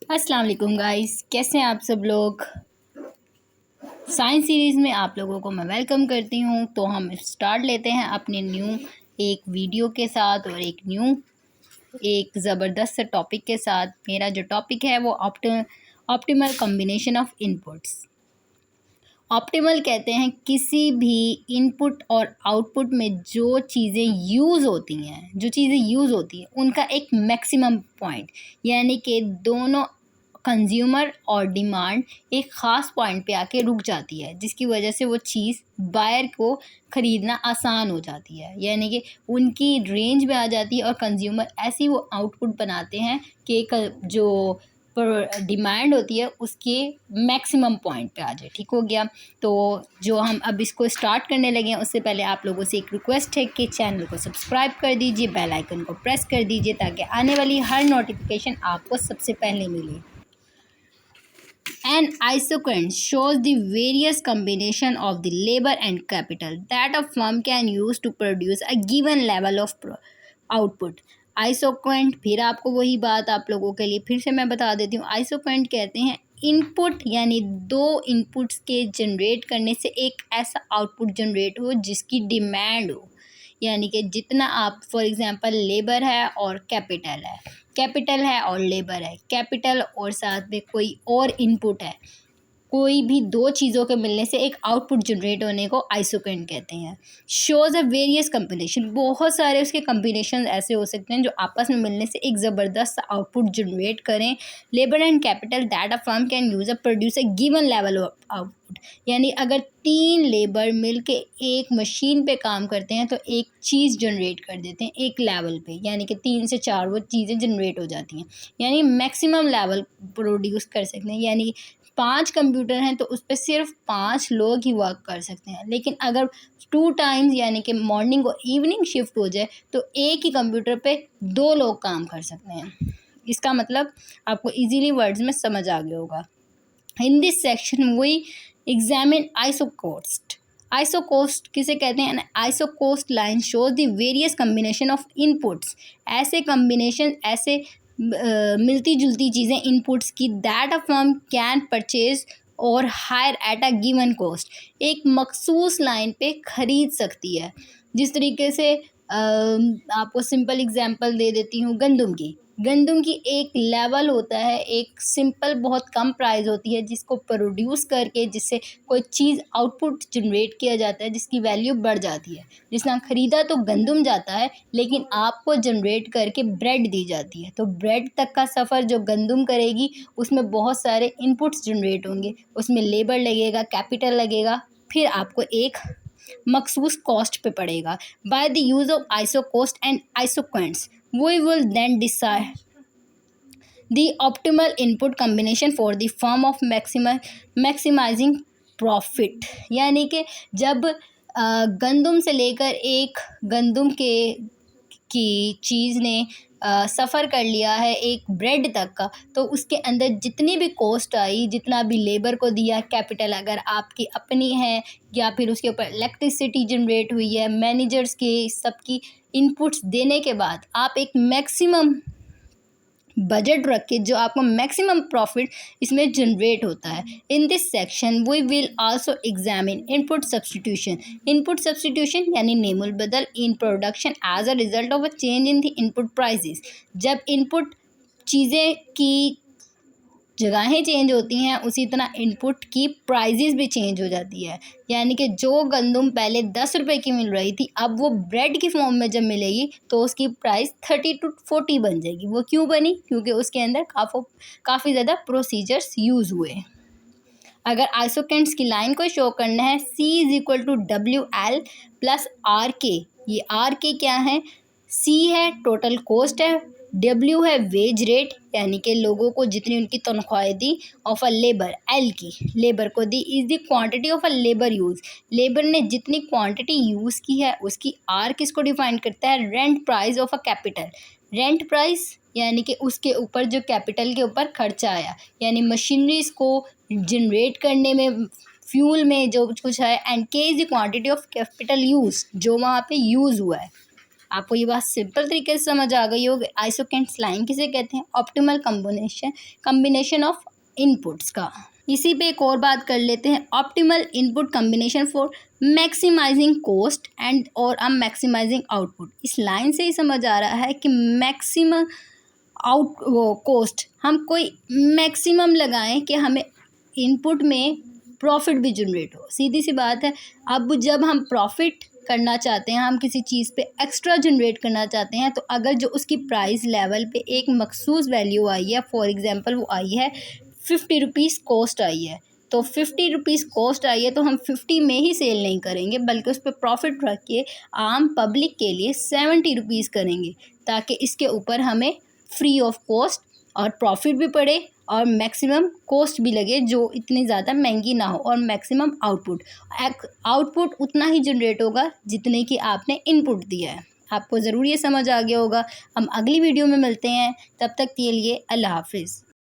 अस्सलाम वालेकुम गाइस, कैसे हैं आप सब लोग। साइंस सीरीज़ में आप लोगों को मैं वेलकम करती हूं। तो हम स्टार्ट लेते हैं अपने न्यू एक वीडियो के साथ और एक ज़बरदस्त से टॉपिक के साथ। मेरा जो टॉपिक है वो optimal combination of inputs. Optimal कहते हैं किसी भी इनपुट और आउटपुट में जो चीज़ें यूज़ होती हैं उनका एक मैक्सिमम पॉइंट, यानी कि दोनों कंज्यूमर और डिमांड एक ख़ास पॉइंट पे आके रुक जाती है, जिसकी वजह से वो चीज़ बायर को ख़रीदना आसान हो जाती है, यानी कि उनकी रेंज में आ जाती है और कंज्यूमर ऐसी वो आउटपुट बनाते हैं कि जो पर डिमांड होती है उसके मैक्सिमम पॉइंट पे आ जाए। ठीक हो गया। तो जो हम अब इसको स्टार्ट करने लगे हैं उससे पहले आप लोगों से एक रिक्वेस्ट है कि चैनल को सब्सक्राइब कर दीजिए, बेल आइकन को प्रेस कर दीजिए ताकि आने वाली हर नोटिफिकेशन आपको सबसे पहले मिले। An isoquant shows the various combination of the labor and capital that a firm can use to produce a given level of output. Isoquant, फिर आपको वही बात आप लोगों के लिए फिर से मैं बता देती हूँ। आइसोक्वेंट कहते हैं इनपुट, यानी दो इनपुट्स के जनरेट करने से एक ऐसा आउटपुट जनरेट हो जिसकी डिमांड हो, यानी कि जितना आप फॉर एग्जांपल लेबर है और कैपिटल है और लेबर है, कैपिटल और साथ में कोई और इनपुट है, कोई भी दो चीज़ों के मिलने से एक आउटपुट जनरेट होने को आइसोक्वेंट कहते हैं। शोज़ अ वेरियस कम्बिनेशन, बहुत सारे उसके कम्बिनेशन ऐसे हो सकते हैं जो आपस में मिलने से एक ज़बरदस्त आउटपुट जनरेट करें। Labour and capital that a firm can use a produce a given level of output, यानी अगर 3 लेबर मिल के एक मशीन पे काम करते हैं तो एक चीज़ जनरेट कर देते हैं एक लेवल पे, यानी कि 3 से 4 वो चीज़ें जनरेट हो जाती हैं, यानी मैक्सिमम लेवल प्रोड्यूस कर सकते हैं। यानी 5 कंप्यूटर हैं तो उस पर सिर्फ 5 लोग ही वर्क कर सकते हैं, लेकिन अगर 2 टाइम्स यानी कि मॉर्निंग और इवनिंग शिफ्ट हो जाए तो एक ही कंप्यूटर पे 2 लोग काम कर सकते हैं। इसका मतलब आपको इजीली वर्ड्स में समझ आ गया होगा। In this section we examine isocost. Isocost किसे कहते हैं? Isocost line shows the various combination of inputs, ऐसे कम्बिनेशन, ऐसे मिलती जुलती चीज़ें इनपुट्स की that a firm can purchase or hire at a given cost, एक मखसूस लाइन पे ख़रीद सकती है। जिस तरीके से आपको सिंपल एग्जांपल दे देती हूँ, गंदम की एक लेवल होता है, एक सिंपल बहुत कम प्राइस होती है जिसको प्रोड्यूस करके जिससे कोई चीज़ आउटपुट जनरेट किया जाता है जिसकी वैल्यू बढ़ जाती है। जिसने ख़रीदा तो गंदम जाता है, लेकिन आपको जनरेट करके ब्रेड दी जाती है, तो ब्रेड तक का सफ़र जो गंदम करेगी उसमें बहुत सारे इनपुट्स जनरेट होंगे, उसमें लेबर लगेगा, कैपिटल लगेगा, फिर आपको एक मखसूस कॉस्ट पे पड़ेगा। By the use of isocost and isoquants we will then decide the optimal input combination for the firm of maximizing profit, यानी कि जब गंदम से लेकर एक गंदम की चीज़ ने सफ़र कर लिया है एक ब्रेड तक का, तो उसके अंदर जितनी भी कॉस्ट आई, जितना भी लेबर को दिया, कैपिटल अगर आपकी अपनी है या फिर उसके ऊपर इलेक्ट्रिसिटी जनरेट हुई है, मैनेजर्स के सबकी इनपुट्स देने के बाद आप एक मैक्सिमम बजट रख के जो आपको मैक्सिमम प्रॉफिट इसमें जनरेट होता है। In this section we will also examine input substitution यानी नेमुल बदल in production as a result of a change in the input prices. जब इनपुट चीज़ें की जगहें चेंज होती हैं उसी तरह इनपुट की प्राइजेस भी चेंज हो जाती है, यानी कि जो गंदम पहले 10 रुपए की मिल रही थी अब वो ब्रेड की फॉर्म में जब मिलेगी तो उसकी प्राइस 30 to 40 बन जाएगी। वो क्यों बनी? क्योंकि उसके अंदर काफ़ी ज़्यादा प्रोसीजर्स यूज़ हुए। अगर आइसोकेंट्स की लाइन को शो करना है, C = WL + RK। ये RK क्या है? C है टोटल कॉस्ट है, W है वेज रेट यानी कि लोगों को जितनी उनकी तनख्वाहें दी, ऑफ अ लेबर, L की लेबर को दी, is the quantity of a labour use, labour ने जितनी क्वांटिटी यूज़ की है उसकी। R किसको डिफाइन करता है? Rent price of a capital, rent price यानी कि उसके ऊपर जो कैपिटल के ऊपर खर्चा आया, यानी मशीनरीज को जनरेट करने में, फ्यूल में जो कुछ है, and K is the quantity of capital use जो वहाँ पे यूज़ हुआ है। आपको ये बात सिंपल तरीके से समझ आ गई होगी। आइसोकेंट्स लाइन किसे कहते हैं? ऑप्टिमल कम्बिनेशन ऑफ इनपुट्स का। इसी पे एक और बात कर लेते हैं, optimal input combination for maximizing cost and और मैक्सिमाइजिंग आउटपुट। इस लाइन से ही समझ आ रहा है कि मैक्सिमम कॉस्ट हम कोई मैक्सिमम लगाएं कि हमें इनपुट में प्रॉफिट भी जनरेट हो। सीधी सी बात है, अब जब हम प्रॉफिट करना चाहते हैं, हम किसी चीज़ पे एक्स्ट्रा जनरेट करना चाहते हैं, तो अगर जो उसकी प्राइस लेवल पे एक मखसूस वैल्यू आई है, फॉर एग्जांपल वो आई है 50 रुपीज़ कॉस्ट आई है, तो 50 रुपीज़ कॉस्ट आई है तो हम 50 में ही सेल नहीं करेंगे, बल्कि उस पर प्रॉफिट रख के आम पब्लिक के लिए 70 रुपीज़ करेंगे, ताकि इसके ऊपर हमें फ्री ऑफ कॉस्ट और प्रॉफिट भी पड़े और मैक्सिमम कॉस्ट भी लगे, जो इतनी ज़्यादा महंगी ना हो, और मैक्सिमम आउटपुट उतना ही जनरेट होगा जितने की आपने इनपुट दिया है। आपको ज़रूर ये समझ आ गया होगा। हम अगली वीडियो में मिलते हैं, तब तक के लिए अल्लाह हाफिज़।